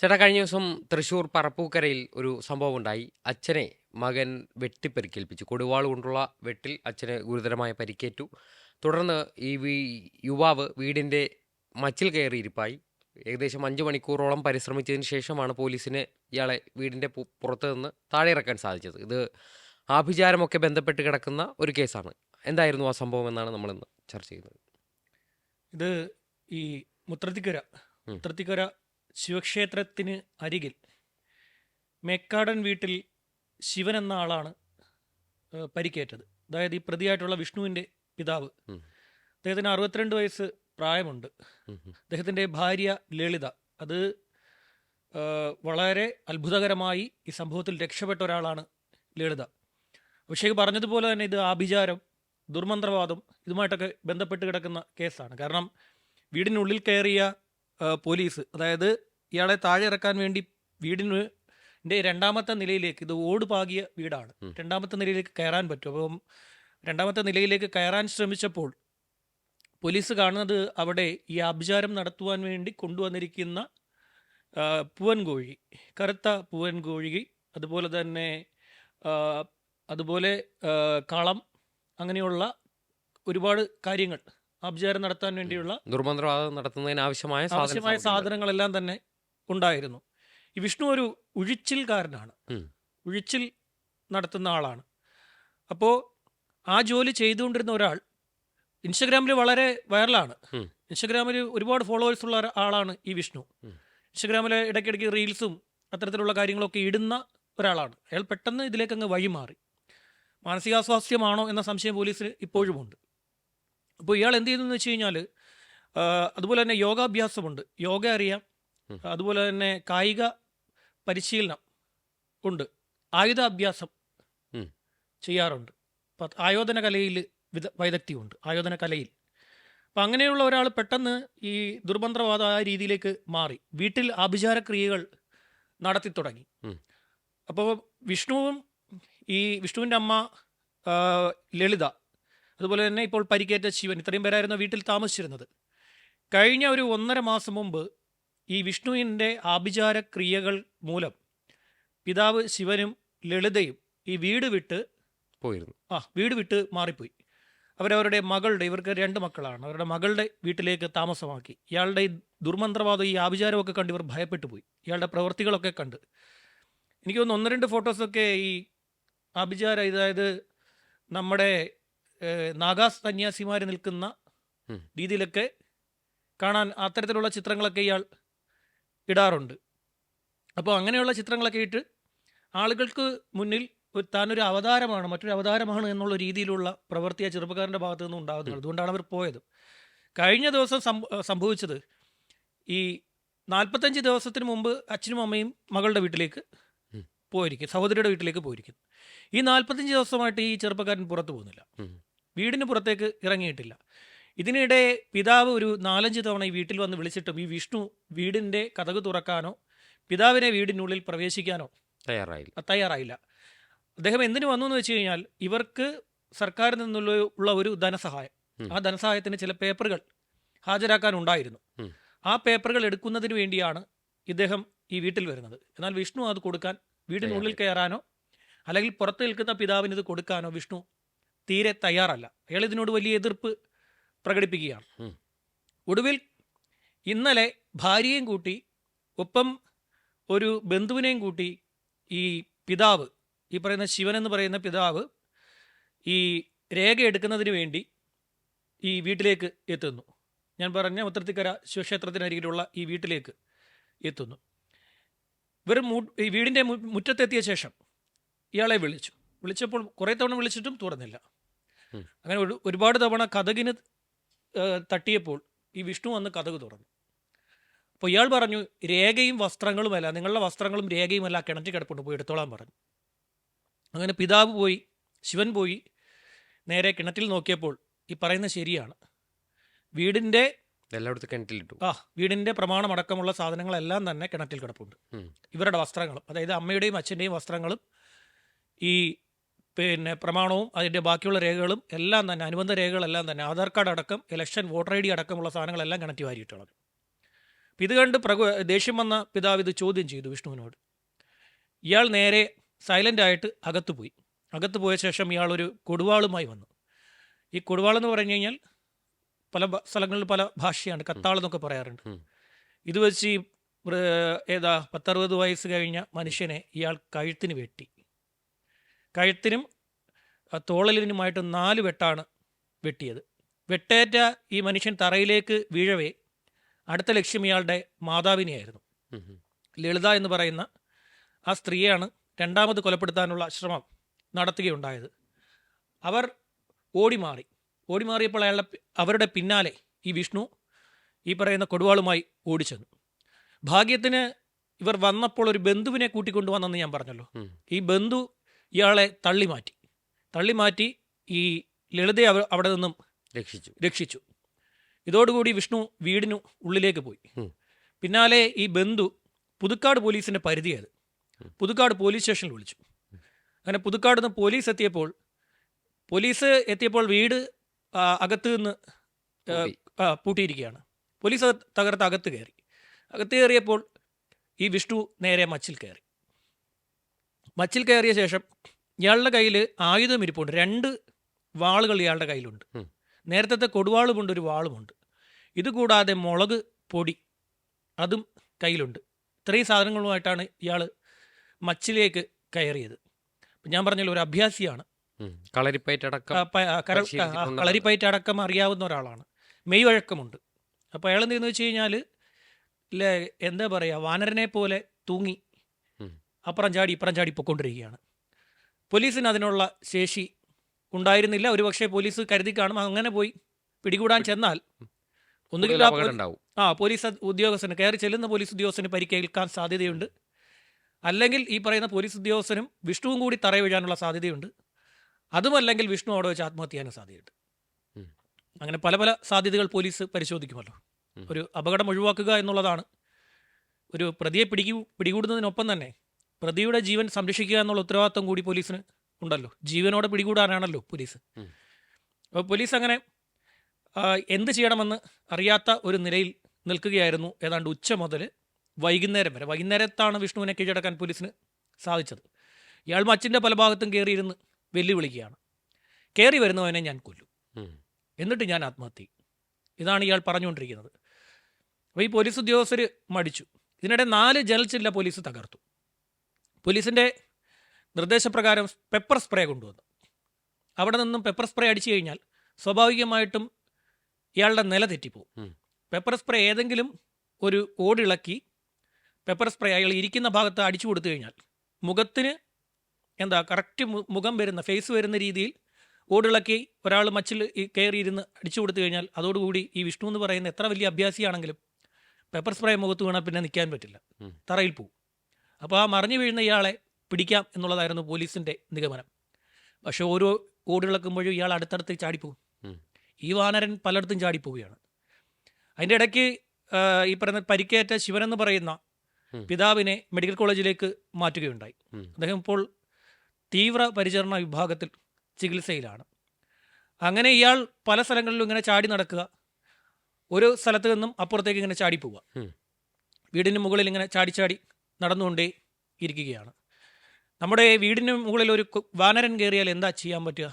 ചേട്ടാ, കഴിഞ്ഞ ദിവസം തൃശ്ശൂർ പറപ്പൂക്കരയിൽ ഒരു സംഭവം ഉണ്ടായി. അച്ഛനെ മകൻ വെട്ടിപ്പരിക്കേൽപ്പിച്ചു. കൊടുവാൾ കൊണ്ടുള്ള വെട്ടിൽ അച്ഛന് ഗുരുതരമായ പരിക്കേറ്റു. തുടർന്ന് യുവാവ് വീടിൻ്റെ മച്ചിൽ കയറി ഇരിപ്പായി. ഏകദേശം 5 മണിക്കൂറോളം പരിശ്രമിച്ചതിന് ശേഷമാണ് പോലീസിന് ഇയാളെ വീടിൻ്റെ പുറത്ത് നിന്ന് താഴെ ഇറക്കാൻ സാധിച്ചത്. ഇത് ആഭിചാരമൊക്കെ ബന്ധപ്പെട്ട് കിടക്കുന്ന ഒരു കേസാണ്. എന്തായിരുന്നു ആ സംഭവം എന്നാണ് നമ്മളിന്ന് ചർച്ച ചെയ്യുന്നത്. ഇത് ഈ മുത്രത്തിക്കര ഉം. മുത്രത്തിക്കര ശിവക്ഷേത്രത്തിന് അരികിൽ മേക്കാടൻ വീട്ടിൽ ശിവൻ എന്ന ആളാണ് പരിക്കേറ്റത്. അതായത് ഈ പ്രതിയായിട്ടുള്ള വിഷ്ണുവിൻ്റെ പിതാവ്. ഉം. അദ്ദേഹത്തിന് 62 വയസ്സ് പ്രായമുണ്ട്. ഉം. ഉം. അദ്ദേഹത്തിൻ്റെ ഭാര്യ ലളിത. അത് വളരെ അത്ഭുതകരമായി ഈ സംഭവത്തിൽ രക്ഷപ്പെട്ട ഒരാളാണ് ലളിത. അഭിഷേക് പറഞ്ഞതുപോലെ തന്നെ ഇത് ആഭിചാരം, ദുർമന്ത്രവാദം ഇതുമായിട്ടൊക്കെ ബന്ധപ്പെട്ട് കിടക്കുന്ന കേസാണ്. കാരണം വീടിനുള്ളിൽ കയറിയ പോലീസ്, അതായത് ഇയാളെ താഴെ ഇറക്കാൻ വേണ്ടി വീടിൻ്റെ രണ്ടാമത്തെ നിലയിലേക്ക്, ഇത് ഓട് പാകിയ വീടാണ്, രണ്ടാമത്തെ നിലയിലേക്ക് കയറാൻ പറ്റും. അപ്പം രണ്ടാമത്തെ നിലയിലേക്ക് കയറാൻ ശ്രമിച്ചപ്പോൾ പോലീസ് കാണുന്നത് അവിടെ ഈ ആഭിചാരം നടത്തുവാൻ വേണ്ടി കൊണ്ടുവന്നിരിക്കുന്ന പൂവൻ കോഴി, കറുത്ത പൂവൻ കോഴി, അതുപോലെ തന്നെ അതുപോലെ കളം, അങ്ങനെയുള്ള ഒരുപാട് കാര്യങ്ങൾ ആഭിചാരം നടത്താൻ വേണ്ടിയുള്ള ദുർമന്ത്രവാദം നടത്തുന്നതിന് ആവശ്യമായ സാധനങ്ങളെല്ലാം തന്നെ ഉണ്ടായിരുന്നു. ഈ വിഷ്ണു ഒരു ഉഴിച്ചിൽക്കാരനാണ്, ഉഴിച്ചിൽ നടത്തുന്ന ആളാണ്. അപ്പോൾ ആ ജോലി ചെയ്തുകൊണ്ടിരുന്ന ഒരാൾ ഇൻസ്റ്റഗ്രാമിൽ വളരെ വൈറലാണ്. ഇൻസ്റ്റഗ്രാമിൽ ഒരുപാട് ഫോളോവേഴ്സ് ഉള്ള ആളാണ് ഈ വിഷ്ണു. ഇൻസ്റ്റഗ്രാമിൽ ഇടയ്ക്കിടയ്ക്ക് റീൽസും അത്തരത്തിലുള്ള കാര്യങ്ങളൊക്കെ ഇടുന്ന ഒരാളാണ്. അയാൾ പെട്ടെന്ന് ഇതിലേക്ക് അങ്ങ് വഴിമാറി. മാനസികാസ്വാസ്ഥ്യമാണോ എന്ന സംശയം പോലീസിന് ഇപ്പോഴുമുണ്ട്. അപ്പോൾ ഇയാൾ എന്ത് ചെയ്തെന്ന് വെച്ച് കഴിഞ്ഞാൽ, അതുപോലെ തന്നെ യോഗാഭ്യാസമുണ്ട്, യോഗ അറിയാം, അതുപോലെ തന്നെ കായിക പരിശീലനം ഉണ്ട്, ആയുധാഭ്യാസം ചെയ്യാറുണ്ട്, ആയോധന കലയിൽ വൈദഗ്ധ്യമുണ്ട്, ആയോധന കലയിൽ. അപ്പം അങ്ങനെയുള്ള ഒരാൾ പെട്ടെന്ന് ഈ ദുർമന്ത്രവാദ ആ രീതിയിലേക്ക് മാറി വീട്ടിൽ ആഭിചാരക്രിയകൾ നടത്തി തുടങ്ങി. അപ്പോൾ വിഷ്ണുവിൻ്റെ അമ്മ ലളിത, അതുപോലെ തന്നെ ഇപ്പോൾ പരിക്കേറ്റ ശിവൻ, ഇത്രയും പേരായിരുന്നു വീട്ടിൽ താമസിച്ചിരുന്നത്. കഴിഞ്ഞ ഒരു 1.5 മാസം മുമ്പ് ഈ വിഷ്ണുവിൻ്റെ ആഭിചാരക്രിയകൾ മൂലം പിതാവ് ശിവനും ലളിതയും ഈ വീട് വിട്ട് മാറിപ്പോയി. അവരവരുടെ മകളുടെ, ഇവർക്ക് 2 മക്കളാണ്, അവരുടെ മകളുടെ വീട്ടിലേക്ക് താമസമാക്കി. ഇയാളുടെ ഈ ദുർമന്ത്രവാദം, ഈ ആഭിചാരമൊക്കെ കണ്ട് ഇവർ ഭയപ്പെട്ടു പോയി. ഇയാളുടെ പ്രവൃത്തികളൊക്കെ കണ്ട് എനിക്ക് തോന്നുന്നു 1-2 ഫോട്ടോസൊക്കെ ഈ ആഭിചാര, അതായത് നമ്മുടെ നാഗാ സന്യാസിമാർ നിൽക്കുന്ന രീതിയിലൊക്കെ കാണാൻ അത്തരത്തിലുള്ള ചിത്രങ്ങളൊക്കെ ഇയാൾ ഇടാറുണ്ട്. അപ്പോൾ അങ്ങനെയുള്ള ചിത്രങ്ങളൊക്കെ ഇട്ട് ആളുകൾക്ക് മുന്നിൽ താനൊരു അവതാരമാണ്, മറ്റൊരു അവതാരമാണ് എന്നുള്ള രീതിയിലുള്ള പ്രവൃത്തി ആ ചെറുപ്പക്കാരൻ്റെ ഭാഗത്തു നിന്നും ഉണ്ടാകുന്നത്. അതുകൊണ്ടാണ് അവർ പോയത്. കഴിഞ്ഞ ദിവസം സംഭവിച്ചത്, ഈ 45 ദിവസത്തിന് മുമ്പ് അച്ഛനും അമ്മയും മകളുടെ വീട്ടിലേക്ക് പോയിരിക്കും, സഹോദരിയുടെ വീട്ടിലേക്ക് പോയിരിക്കുന്നു. ഈ 45 ദിവസമായിട്ട് ഈ ചെറുപ്പക്കാരൻ പുറത്തു പോകുന്നില്ല, വീടിന് പുറത്തേക്ക് ഇറങ്ങിയിട്ടില്ല. ഇതിനിടെ പിതാവ് ഒരു 4-5 തവണ ഈ വീട്ടിൽ വന്ന് വിളിച്ചിട്ടും ഈ വിഷ്ണു വീടിൻ്റെ കതക് തുറക്കാനോ പിതാവിനെ വീടിനുള്ളിൽ പ്രവേശിക്കാനോ തയ്യാറായില്ല. അദ്ദേഹം എന്തിനു വന്നു എന്ന് വെച്ച് കഴിഞ്ഞാൽ, ഇവർക്ക് സർക്കാരിൽ നിന്നുള്ള ഒരു ധനസഹായം, ആ ധനസഹായത്തിന് ചില പേപ്പറുകൾ ഹാജരാക്കാനുണ്ടായിരുന്നു. ആ പേപ്പറുകൾ എടുക്കുന്നതിന് വേണ്ടിയാണ് ഇദ്ദേഹം ഈ വീട്ടിൽ വരുന്നത്. എന്നാൽ വിഷ്ണു അത് കൊടുക്കാൻ, വീടിനുള്ളിൽ കയറാനോ അല്ലെങ്കിൽ പുറത്ത് നിൽക്കുന്ന പിതാവിന് ഇത് കൊടുക്കാനോ വിഷ്ണു തീരെ തയ്യാറല്ല. അയാൾ ഇതിനോട് വലിയ എതിർപ്പ് പ്രകടിപ്പിക്കുകയാണ്. ഒടുവിൽ ഇന്നലെ ഭാര്യയും കൂട്ടി, ഒപ്പം ഒരു ബന്ധുവിനെയും കൂട്ടി, ഈ പിതാവ്, ഈ പറയുന്ന ശിവൻ എന്ന് പറയുന്ന പിതാവ് ഈ രേഖ എടുക്കുന്നതിന് വേണ്ടി ഈ വീട്ടിലേക്ക് എത്തുന്നു. ഞാൻ പറഞ്ഞ മുത്രത്തിക്കര ശിവക്ഷേത്രത്തിനരികിലുള്ള ഈ വീട്ടിലേക്ക് എത്തുന്നു. ഈ വീടിൻ്റെ മുറ്റത്തെത്തിയ ശേഷം ഇയാളെ വിളിച്ചപ്പോൾ കുറേ തവണ വിളിച്ചിട്ടും തുറന്നില്ല. അങ്ങനെ ഒരുപാട് തവണ കതകിന് തട്ടിയപ്പോൾ ഈ വിഷ്ണു വന്ന് കതക് തുറന്നു. അപ്പോൾ ഇയാൾ പറഞ്ഞു, രേഖയും വസ്ത്രങ്ങളുമല്ല, നിങ്ങളുടെ വസ്ത്രങ്ങളും രേഖയുമല്ല കിണറ്റി കിടപ്പുണ്ട്, പോയി എടുത്തോളാൻ പറഞ്ഞു. അങ്ങനെ പിതാവ് പോയി, ശിവൻ പോയി നേരെ കിണറ്റിൽ നോക്കിയപ്പോൾ ഈ പറയുന്നത് ശരിയാണ്. വീടിൻ്റെ പ്രമാണമടക്കമുള്ള സാധനങ്ങളെല്ലാം തന്നെ കിണറ്റിൽ കിടപ്പുണ്ട്. ഇവരുടെ വസ്ത്രങ്ങളും, അതായത് അമ്മയുടെയും അച്ഛൻ്റെയും വസ്ത്രങ്ങളും ഈ പ്രമാണവും അതിൻ്റെ ബാക്കിയുള്ള രേഖകളും എല്ലാം തന്നെ, അനുബന്ധ രേഖകളെല്ലാം തന്നെ, ആധാർ കാർഡ് അടക്കം, ഇലക്ഷൻ വോട്ടർ ID അടക്കമുള്ള സാധനങ്ങളെല്ലാം കിണറ്റി വാരിയിട്ട് കളഞ്ഞു. ഇത് കണ്ട് ദേഷ്യം വന്ന പിതാവ് ഇത് ചോദ്യം ചെയ്തു വിഷ്ണുവിനോട്. ഇയാൾ നേരെ സൈലൻ്റ് ആയിട്ട് അകത്ത് പോയി. അകത്ത് പോയ ശേഷം ഇയാൾ ഒരു കൊടുവാളുമായി വന്നു. ഈ കൊടുവാളെന്ന് പറഞ്ഞു കഴിഞ്ഞാൽ പല സ്ഥലങ്ങളിൽ പല ഭാഷയാണ്, കത്താളെന്നൊക്കെ പറയാറുണ്ട്. ഇത് വെച്ച് ഈ 10-60 വയസ്സ് കഴിഞ്ഞ മനുഷ്യനെ ഇയാൾ കഴുത്തിന് വെട്ടി. കഴുത്തിനും തോളലിനുമായിട്ട് 4 വെട്ടാണ് വെട്ടിയത്. വെട്ടേറ്റ ഈ മനുഷ്യൻ തറയിലേക്ക് വീഴവേ അടുത്ത ലക്ഷ്യം ഇയാളുടെ മാതാവിനെയായിരുന്നു. ലളിത എന്ന് പറയുന്ന ആ സ്ത്രീയാണ് രണ്ടാമത് കൊലപ്പെടുത്താനുള്ള ശ്രമം നടത്തുകയുണ്ടായത്. അവർ ഓടിമാറിയപ്പോൾ അവരുടെ പിന്നാലെ ഈ വിഷ്ണു ഈ പറയുന്ന കൊടുവാളുമായി ഓടിച്ചെന്നു. ഭാഗ്യത്തിന് ഇവർ വന്നപ്പോൾ ഒരു ബന്ധുവിനെ കൂട്ടിക്കൊണ്ടുവന്നെന്ന് ഞാൻ പറഞ്ഞല്ലോ. ഈ ബന്ധു ഇയാളെ തള്ളി മാറ്റി ഈ ലളിതയെ അവിടെ നിന്നും രക്ഷിച്ചു. ഇതോടുകൂടി വിഷ്ണു വീടിനു ഉള്ളിലേക്ക് പോയി. പിന്നാലെ ഈ ബന്ധു പുതുക്കാട് പോലീസിൻ്റെ പരിധിയത് പുതുക്കാട് പോലീസ് സ്റ്റേഷനിൽ വിളിച്ചു. അങ്ങനെ പുതുക്കാട് നിന്ന് പോലീസ് എത്തിയപ്പോൾ വീട് അകത്ത് നിന്ന് പൂട്ടിയിരിക്കുകയാണ്. പോലീസ് തകർത്ത് അകത്ത് കയറിയപ്പോൾ ഈ വിഷ്ണു നേരെ മച്ചിൽ കയറിയ ശേഷം ഇയാളുടെ കയ്യിൽ ആയുധം ഇരിപ്പുണ്ട്. 2 വാളുകൾ ഇയാളുടെ കയ്യിലുണ്ട്. നേരത്തെ കൊടുവാളുമുണ്ട്, ഒരു വാളുമുണ്ട്. ഇതുകൂടാതെ മുളക് പൊടി അതും കയ്യിലുണ്ട്. ഇത്രയും സാധനങ്ങളുമായിട്ടാണ് ഇയാൾ മച്ചിലേക്ക് കയറിയത്. ഞാൻ പറഞ്ഞല്ലോ, ഒരു അഭ്യാസിയാണ്. കളരിപ്പയറ്റടക്കം അറിയാവുന്ന ഒരാളാണ്. മെയ് വഴക്കമുണ്ട്. അപ്പോൾ അയാൾ എന്തെന്ന് വെച്ച് കഴിഞ്ഞാൽ എന്താ പറയുക, വാനരനെ പോലെ തൂങ്ങി അപ്പുറം ചാടി ഇപ്പുറം ചാടി പൊയ്ക്കൊണ്ടിരിക്കുകയാണ്. പോലീസിന് അതിനുള്ള ശേഷി ഉണ്ടായിരുന്നില്ല. ഒരുപക്ഷെ പോലീസ് കരുതി കാണും. അങ്ങനെ പോയി പിടികൂടാൻ ചെന്നാൽ ഒന്നുകിൽ പോലീസ് ഉദ്യോഗസ്ഥന് കയറി ചെല്ലുന്ന പോലീസ് ഉദ്യോഗസ്ഥന് പരിക്കേൽക്കാൻ സാധ്യതയുണ്ട്. അല്ലെങ്കിൽ ഈ പറയുന്ന പോലീസ് ഉദ്യോഗസ്ഥനും വിഷ്ണുവും കൂടി തറ വീഴാനുള്ള സാധ്യതയുണ്ട്. അതുമല്ലെങ്കിൽ വിഷ്ണു അവിടെ വെച്ച് ആത്മഹത്യ ചെയ്യാനും സാധ്യതയുണ്ട്. അങ്ങനെ പല സാധ്യതകൾ പോലീസ് പരിശോധിക്കുമല്ലോ. ഒരു അപകടം ഒഴിവാക്കുക എന്നുള്ളതാണ്. ഒരു പ്രതിയെ പിടികൂടുന്നതിനൊപ്പം തന്നെ പ്രതിയുടെ ജീവൻ സംരക്ഷിക്കുക എന്നുള്ള ഉത്തരവാദിത്വം കൂടി പോലീസിന് ഉണ്ടല്ലോ. ജീവനോടെ പിടികൂടാനാണല്ലോ പോലീസ്. അപ്പോൾ പോലീസ് അങ്ങനെ എന്ത് ചെയ്യണമെന്ന് അറിയാത്ത ഒരു നിലയിൽ നിൽക്കുകയായിരുന്നു. ഏതാണ്ട് ഉച്ച മുതൽ വൈകുന്നേരം വരെ. വൈകുന്നേരത്താണ് വിഷ്ണുവിനെ കീഴടക്കാൻ പോലീസിന് സാധിച്ചത്. ഇയാൾ മച്ചിൻ്റെ പല ഭാഗത്തും കയറിയിരുന്ന് വെല്ലുവിളിക്കുകയാണ്. കയറി വരുന്നവനെ ഞാൻ കൊല്ലും, എന്നിട്ട് ഞാൻ ആത്മഹത്യ. ഇതാണ് ഇയാൾ പറഞ്ഞുകൊണ്ടിരിക്കുന്നത്. അപ്പോൾ ഈ പോലീസ് ഉദ്യോഗസ്ഥർ മടിച്ചു. ഇതിനിടെ 4 ജനൽച്ചില്ല പോലീസ് തകർത്തു. പോലീസിൻ്റെ നിർദ്ദേശപ്രകാരം പെപ്പർ സ്പ്രേ കൊണ്ടുവന്നു. അവിടെ നിന്നും പെപ്പർ സ്പ്രേ അടിച്ചു കഴിഞ്ഞാൽ സ്വാഭാവികമായിട്ടും ഇയാളുടെ നില തെറ്റിപ്പോവും. പെപ്പർ സ്പ്രേ ഏതെങ്കിലും ഒരു ഓടിളക്കി പെപ്പർ സ്പ്രേ അയാൾ ഇരിക്കുന്ന ഭാഗത്ത് അടിച്ചു കൊടുത്തു കഴിഞ്ഞാൽ മുഖത്തിന് കറക്റ്റ് മുഖം വരുന്ന ഫേസ് വരുന്ന രീതിയിൽ ഓടിളക്കി ഒരാൾ മച്ചിൽ കയറിയിരുന്ന് അടിച്ചു കൊടുത്തു കഴിഞ്ഞാൽ അതോടുകൂടി ഈ വിഷ്ണു എന്ന് പറയുന്ന എത്ര വലിയ അഭ്യാസിയാണെങ്കിലും പെപ്പർ സ്പ്രേ മുഖത്ത് വീണാൽ പിന്നെ നിൽക്കാൻ പറ്റില്ല, തറയിൽ പോവും. അപ്പോൾ ആ മറിഞ്ഞു വീഴുന്ന ഇയാളെ പിടിക്കാം എന്നുള്ളതായിരുന്നു പോലീസിൻ്റെ നിഗമനം. പക്ഷേ ഓരോ ഓടിളക്കുമ്പോഴും ഇയാൾ അടുത്തടുത്ത് ചാടിപ്പോവും. ഈ വാനരൻ പലയിടത്തും ചാടിപ്പോവുകയാണ്. അതിൻ്റെ ഇടയ്ക്ക് ഈ പറയുന്ന പരിക്കേറ്റ ശിവനെന്ന് പറയുന്ന പിതാവിനെ മെഡിക്കൽ കോളേജിലേക്ക് മാറ്റുകയുണ്ടായി. അദ്ദേഹം ഇപ്പോൾ തീവ്ര പരിചരണ വിഭാഗത്തിൽ ചികിത്സയിലാണ്. അങ്ങനെ ഇയാൾ പല സ്ഥലങ്ങളിലും ഇങ്ങനെ ചാടി നടക്കുക, ഒരു സ്ഥലത്ത് നിന്നും അപ്പുറത്തേക്ക് ഇങ്ങനെ ചാടിപ്പോവുക, വീടിന് മുകളിൽ ഇങ്ങനെ ചാടി നടന്നുകൊണ്ടേ ഇരിക്കുകയാണ്. നമ്മുടെ വീടിന് മുകളിൽ ഒരു വാനരൻ കയറിയാൽ എന്താ ചെയ്യാൻ പറ്റുക?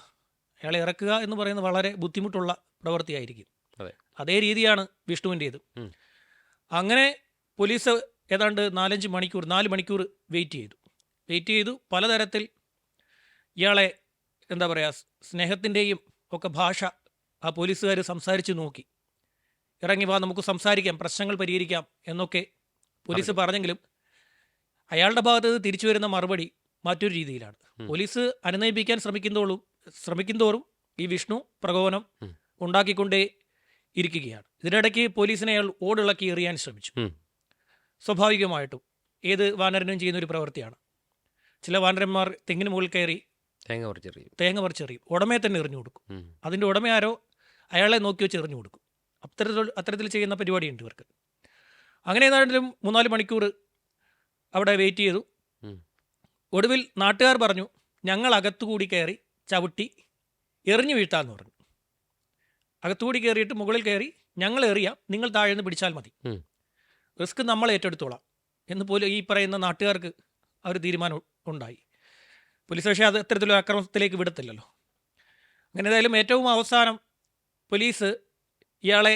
അയാളെ ഇറക്കുക എന്ന് പറയുന്നത് വളരെ ബുദ്ധിമുട്ടുള്ള പ്രവൃത്തിയായിരിക്കും. അതേ രീതിയാണ് വിഷ്ണുവിൻ്റേത്. അങ്ങനെ പോലീസ് ഏതാണ്ട് 4 മണിക്കൂർ വെയിറ്റ് ചെയ്തു. പലതരത്തിൽ ഇയാളെ സ്നേഹത്തിൻ്റെയും ഒക്കെ ഭാഷ ആ പോലീസുകാർ സംസാരിച്ച് നോക്കി. ഇറങ്ങി വാ, നമുക്ക് സംസാരിക്കാം, പ്രശ്നങ്ങൾ പരിഹരിക്കാം എന്നൊക്കെ പോലീസ് പറഞ്ഞെങ്കിലും അയാളുടെ ഭാഗത്ത് തിരിച്ചു വരുന്ന മറുപടി മറ്റൊരു രീതിയിലാണ്. പോലീസ് അനുനയിപ്പിക്കാൻ ശ്രമിക്കുന്തോറും ഈ വിഷ്ണു പ്രകോപനം ഉണ്ടാക്കിക്കൊണ്ടേ ഇരിക്കുകയാണ്. ഇതിനിടയ്ക്ക് പോലീസിനെ അയാൾ ഓടിളക്കി എറിയാൻ ശ്രമിച്ചു. സ്വാഭാവികമായിട്ടും ഏത് വാനരനും ചെയ്യുന്ന ഒരു പ്രവൃത്തിയാണ്. ചില വാനരന്മാർ തെങ്ങിന് മുകളിൽ കയറി തേങ്ങ പറിച്ചെറിയും. ഉടമയെ തന്നെ എറിഞ്ഞു കൊടുക്കും. അതിൻ്റെ ഉടമ ആരോ അയാളെ നോക്കി വെച്ച് എറിഞ്ഞു കൊടുക്കും. അത്തരത്തിൽ ചെയ്യുന്ന പരിപാടിയുണ്ട് ഇവർക്ക്. അങ്ങനെ ഏതാണ്ടും 3-4 മണിക്കൂർ അവിടെ വെയിറ്റ് ചെയ്തു. ഒടുവിൽ നാട്ടുകാർ പറഞ്ഞു, ഞങ്ങൾ അകത്തുകൂടി കയറി ചവിട്ടി എറിഞ്ഞു വീഴ്ത്താമെന്ന് പറഞ്ഞു. അകത്തുകൂടി കയറിയിട്ട് മുകളിൽ കയറി ഞങ്ങൾ എറിയാം, നിങ്ങൾ താഴെ നിന്ന് പിടിച്ചാൽ മതി. റിസ്ക് നമ്മൾ ഏറ്റെടുത്തോളാം എന്ന് പോലും ഈ പറയുന്ന നാട്ടുകാർക്ക് ആ ഒരു തീരുമാനം ഉണ്ടായി. പോലീസ് പക്ഷേ അത് അത്തരത്തിലൊരു അക്രമത്തിലേക്ക് വിടത്തില്ലല്ലോ. അങ്ങനെ ഏതായാലും ഏറ്റവും അവസാനം പോലീസ് ഇയാളെ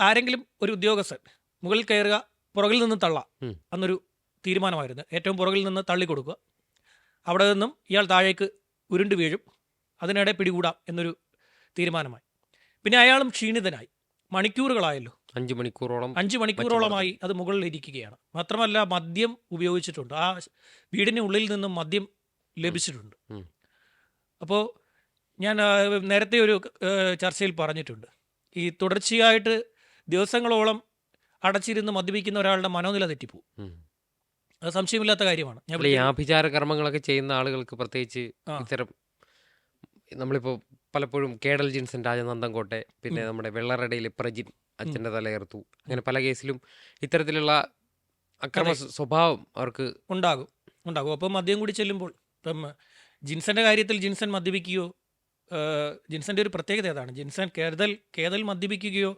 ആരെങ്കിലും ഒരു ഉദ്യോഗസ്ഥൻ മുകളിൽ കയറുക, പുറകിൽ നിന്ന് തള്ളാം എന്നൊരു തീരുമാനമായിരുന്നു. ഏറ്റവും പുറകിൽ നിന്ന് തള്ളിക്കൊടുക്കുക, അവിടെ നിന്നും ഇയാൾ താഴേക്ക് ഉരുണ്ട് വീഴും, അതിനിടെ പിടികൂടാം എന്നൊരു തീരുമാനമായി. പിന്നെ അയാളും ക്ഷീണിതനായി, മണിക്കൂറുകളായല്ലോ, 5 മണിക്കൂറോളമായി അത് മുകളിൽ ഇരിക്കുകയാണ്. മാത്രമല്ല മദ്യം ഉപയോഗിച്ചിട്ടുണ്ട്, ആ വീടിന് ഉള്ളിൽ നിന്നും മദ്യം ലഭിച്ചിട്ടുണ്ട്. അപ്പോൾ ഞാൻ നേരത്തെ ഒരു ചർച്ചയിൽ പറഞ്ഞിട്ടുണ്ട്, ഈ തുടർച്ചയായിട്ട് ദിവസങ്ങളോളം അടച്ചിരുന്ന് മദ്യപിക്കുന്ന ഒരാളുടെ മനോനില തെറ്റിപ്പോവും. അത് സംശയമില്ലാത്ത കാര്യമാണ്. ഈ ആഭിചാര കർമ്മങ്ങളൊക്കെ ചെയ്യുന്ന ആളുകൾക്ക് പ്രത്യേകിച്ച് ഇത്തരം, നമ്മളിപ്പോൾ പലപ്പോഴും കേഡൽ ജിൻസൺ രാജനന്ദൻകോട്ടെ, പിന്നെ നമ്മുടെ വെള്ളറടയിൽ പ്രജിൻ അച്ഛൻ്റെ തലയേർത്തു, അങ്ങനെ പല കേസിലും ഇത്തരത്തിലുള്ള അക്രമ സ്വഭാവം അവർക്ക് ഉണ്ടാകും. അപ്പം മദ്യം കൂടി ചെല്ലുമ്പോൾ, ഇപ്പം ജിൻസന്റെ കാര്യത്തിൽ ജിൻസൺ മദ്യപിക്കുകയോ, ജിൻസന്റെ ഒരു പ്രത്യേകത ഏതാണ്, ജിൻസൺ കേതൽ മദ്യപിക്കുകയോ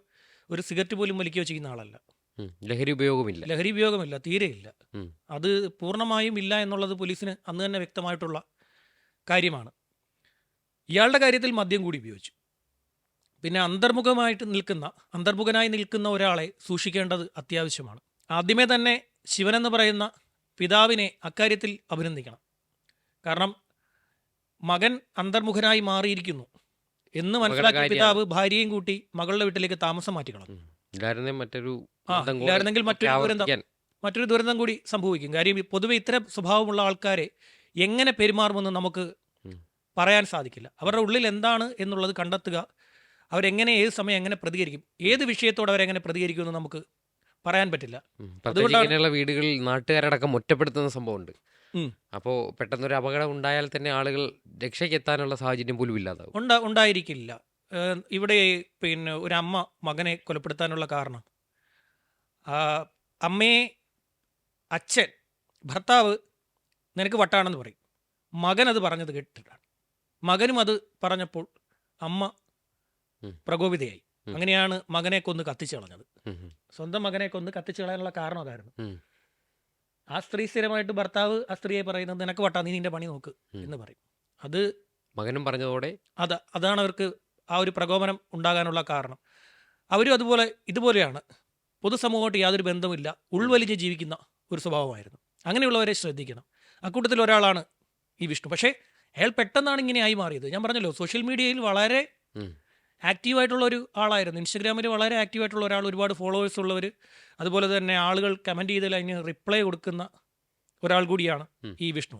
ഒരു സിഗരറ്റ് പോലും വലിക്കുകയോ ചെയ്യുന്ന ആളല്ല. ലഹരി ഉപയോഗമില്ല, തീരെയില്ല. അത് പൂർണ്ണമായും ഇല്ല എന്നുള്ളത് പോലീസിന് അന്ന് തന്നെ വ്യക്തമായിട്ടുള്ള കാര്യമാണ്. ഇയാളുടെ കാര്യത്തിൽ മദ്യം കൂടി ഉപയോഗിച്ചു. പിന്നെ അന്തർമുഖനായി നിൽക്കുന്ന ഒരാളെ സൂക്ഷിക്കേണ്ടത് അത്യാവശ്യമാണ്. ആദ്യമേ തന്നെ ശിവനെന്ന് പറയുന്ന പിതാവിനെ അക്കാര്യത്തിൽ അഭിനന്ദിക്കണം. കാരണം മകൻ അന്തർമുഖനായി മാറിയിരിക്കുന്നു എന്ന് മനസ്സിലാക്കിയ പിതാവ് ഭാര്യയും കൂട്ടി മകളുടെ വീട്ടിലേക്ക് താമസം മാറ്റിക്കളഞ്ഞു. ഇല്ലായിരുന്നെങ്കിൽ മറ്റൊരു ദുരന്തം കൂടി സംഭവിക്കും. കാര്യം പൊതുവെ ഇത്തരം സ്വഭാവമുള്ള ആൾക്കാരെ എങ്ങനെ പെരുമാറുമെന്ന് നമുക്ക് പറയാൻ സാധിക്കില്ല. അവരുടെ ഉള്ളിൽ എന്താണ് എന്നുള്ളത് കണ്ടെത്തുക, അവരെങ്ങനെ ഏത് സമയം എങ്ങനെ പ്രതികരിക്കും, ഏത് വിഷയത്തോട് അവരെങ്ങനെ പ്രതികരിക്കുമെന്ന് നമുക്ക് പറയാൻ പറ്റില്ല. അതുകൊണ്ടുള്ള വീടുകളിൽ നാട്ടുകാരടക്കം ഒറ്റപ്പെടുത്തുന്ന സംഭവമുണ്ട്. അപ്പോൾ പെട്ടെന്നൊരു അപകടം ഉണ്ടായാൽ തന്നെ ആളുകൾ രക്ഷയ്ക്കെത്താനുള്ള സാഹചര്യം പോലും ഇല്ലാതാവും. ഉണ്ടായിരിക്കില്ല. ഇവിടെ പിന്നെ ഒരു അമ്മ മകനെ കൊലപ്പെടുത്താനുള്ള കാരണം, അമ്മയെ ഭർത്താവ് നിനക്ക് വട്ടാണെന്ന് പറയും, മകൻ അത് പറഞ്ഞത് കേട്ടിട്ടാണ്. മകനും അത് പറഞ്ഞപ്പോൾ അമ്മ പ്രകോപിതയായി. അങ്ങനെയാണ് മകനെ കൊന്ന് കത്തിച്ചു കളഞ്ഞത്. സ്വന്തം മകനെ കൊന്ന് കത്തിച്ചു കളയാനുള്ള കാരണം അതായിരുന്നു. ആ സ്ത്രീ സ്ഥിരമായിട്ട് ഭർത്താവ് ആ സ്ത്രീയെ പറയുന്നത് നിനക്ക് വട്ടാ, നീ നിന്റെ പണി നോക്ക് എന്ന് പറയും. അത് മകനും പറഞ്ഞതോടെ അതാണ് അവർക്ക് ആ ഒരു പ്രകോപനം ഉണ്ടാകാനുള്ള കാരണം. അവരും ഇതുപോലെയാണ്, പൊതുസമൂഹമായിട്ട് യാതൊരു ബന്ധമില്ല, ഉൾവലിഞ്ഞ് ജീവിക്കുന്ന ഒരു സ്വഭാവമായിരുന്നു. അങ്ങനെയുള്ളവരെ ശ്രദ്ധിക്കണം. അക്കൂട്ടത്തിൽ ഒരാളാണ് ഈ വിഷ്ണു. പക്ഷേ അയാൾ പെട്ടെന്നാണ് ഇങ്ങനെ ആയി മാറിയത്. ഞാൻ പറഞ്ഞല്ലോ, സോഷ്യൽ മീഡിയയിൽ വളരെ ആക്റ്റീവായിട്ടുള്ള ഒരു ആളായിരുന്നു. ഇൻസ്റ്റഗ്രാമിൽ വളരെ ആക്റ്റീവായിട്ടുള്ള ഒരാൾ, ഒരുപാട് ഫോളോവേഴ്സ് ഉള്ളവർ, അതുപോലെ തന്നെ ആളുകൾ കമൻറ്റ് ചെയ്തതിൽ അതിന് റിപ്ലൈ കൊടുക്കുന്ന ഒരാൾ കൂടിയാണ് ഈ വിഷ്ണു.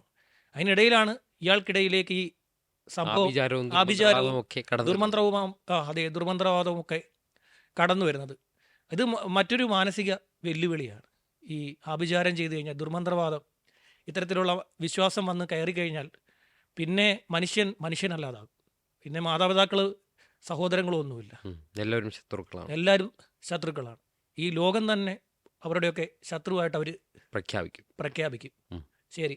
അതിനിടയിലാണ് ഇയാൾക്കിടയിലേക്ക് ഈ സംഭവം ആഭിചാരവും ദുർമന്ത്രവാദവും ഒക്കെ കടന്നു വരുന്നത്. ഇത് മറ്റൊരു മാനസിക വെല്ലുവിളിയാണ്. ഈ ആഭിചാരം ചെയ്തു കഴിഞ്ഞാൽ, ദുർമന്ത്രവാദം, ഇത്തരത്തിലുള്ള വിശ്വാസം വന്ന് കയറി കഴിഞ്ഞാൽ പിന്നെ മനുഷ്യനല്ലാതാകും. പിന്നെ മാതാപിതാക്കൾ, സഹോദരങ്ങളോ ഒന്നുമില്ല, എല്ലാവരും ശത്രുക്കളാണ്. ഈ ലോകം തന്നെ അവരുടെയൊക്കെ ശത്രുവായിട്ട് അവർ പ്രഖ്യാപിക്കും. ശരി.